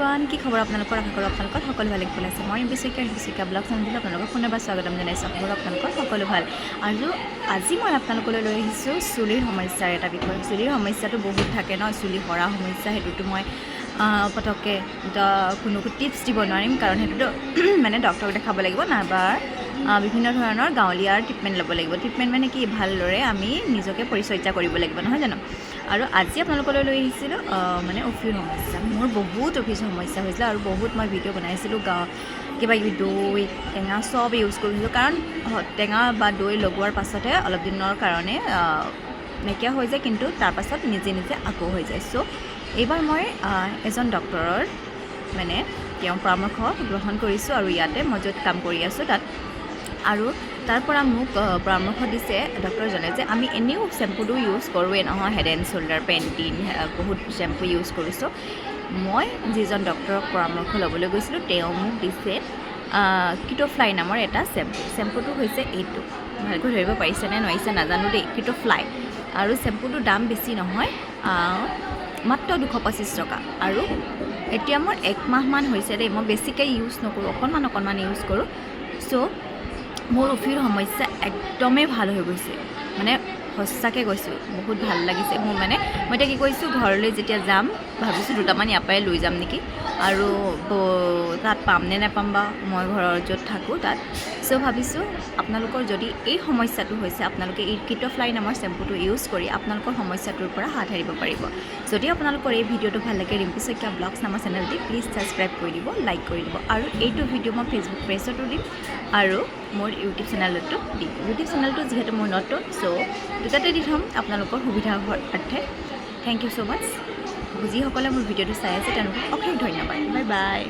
everyone কি খবৰ আপোনালোকৰ আশা কৰোঁ আপোনালোকৰ সকলো ভালে কুশলে আছে মই বিশিকা ব্লগ চেনেলত আপোনালোকক পুনৰবাৰ স্বাগতম জনাইছোঁ আশা কৰোঁ আপোনালোকৰ সকলো ভাল আৰু আজি মই আপোনালোকলৈ লৈ আহিছোঁ চুলিৰ সমস্যাৰ এটা বিষয় চুলিৰ সমস্যাটো বহুত থাকে ন চুলি সৰা সমস্যা সেইটোতো মই পটককৈ কোনো টিপছ দিব নোৱাৰিম কাৰণ সেইটোতো মানে ডক্টৰক দেখাব লাগিব নাইবা বিভিন্ন ধৰণৰ গাঁৱলীয়াৰ ট্ৰিটমেণ্ট ল'ব লাগিব ট্ৰিটমেণ্ট মানে কি ভালদৰে আমি নিজকে পৰিচৰ্যা কৰিব লাগিব নহয় জানো আৰু আজি আপোনালোকলৈ লৈ আহিছিলোঁ মানে অফিৰ সমস্যা মোৰ বহুত অফিৰ সমস্যা হৈছিলে আৰু বহুত মই ভিডিঅ' বনাইছিলোঁ কিবা কিবি দৈ টেঙা চব ইউজ কৰিছিলোঁ কাৰণ টেঙা বা দৈ লগোৱাৰ পাছতহে অলপ দিনৰ কাৰণে নাইকিয়া হৈ যায় কিন্তু তাৰপাছত নিজে নিজে আকৌ হৈ যায় চ' এইবাৰ মই এজন ডক্টৰৰ মানে তেওঁৰ পৰামৰ্শ গ্ৰহণ কৰিছোঁ আৰু ইয়াতে মই য'ত কাম কৰি আছোঁ তাত আৰু তাৰ পৰা মোক পৰামৰ্শ দিছে ডক্টৰজনে যে আমি এনেও শ্বেম্পুটো ইউজ কৰোঁৱে নহয় হেড এণ্ড শ্ব'ল্ডাৰ পেণ্টিন বহুত শ্বেম্পু ইউজ কৰিছোঁ মই যিজন ডক্টৰক পৰামৰ্শ ল'বলৈ গৈছিলোঁ তেওঁ মোক দিছে কিটোফ্লাই নামৰ এটা শ্বেম্পুটো হৈছে এইটো ভালকৈ ধৰিব পাৰিছে নে নোৱাৰিছে নাজানো দেই কিটোফ্লাই আৰু শ্বেম্পুটোৰ দাম বেছি নহয় মাত্ৰ 225 টকা আৰু এতিয়া মোৰ 1 মাহমান হৈছে দেই মই বেছিকৈ ইউজ নকৰোঁ অকণমান ইউজ কৰোঁ চ' মোৰ অফিৰ সমস্যা একদমেই ভাল হৈ গৈছে মানে সঁচাকৈ কৈছোঁ বহুত ভাল লাগিছে মোৰ মানে মই এতিয়া কি কৰিছোঁ ঘৰলৈ যেতিয়া যাম ভাবিছোঁ দুটামান ইয়াৰ পৰাই লৈ যাম নেকি আৰু তাত পাম নে নাপাম বা মই ঘৰৰ য'ত থাকোঁ তাত চ' ভাবিছোঁ আপোনালোকৰ যদি এই সমস্যাটো হৈছে আপোনালোকে এই কিটোফ্লাই নামৰ শ্বেম্পুটো ইউজ কৰি আপোনালোকৰ সমস্যাটোৰ পৰা হাত সাৰিব পাৰিব যদি আপোনালোকৰ এই ভিডিঅ'টো ভাল লাগে ৰিম্পী শইকীয়া ব্লগছ নামৰ চেনেলটি প্লিজ ছাবস্ক্ৰাইব কৰি দিব লাইক কৰি দিব আৰু এইটো ভিডিঅ' মই ফেচবুক পেজতো দিম আৰু মোৰ ইউটিউব চেনেলতো দিম ইউটিউব চেনেলটো যিহেতু মোৰ নতুন চ' দুটাতে দি থ'ম আপোনালোকৰ সুবিধা অৰ্থে থেংক ইউ ছ' মাছ যিসকলে মোৰ ভিডিঅ'টো চাই আছে তেওঁলোকক অশেষ ধন্যবাদ বাই বাই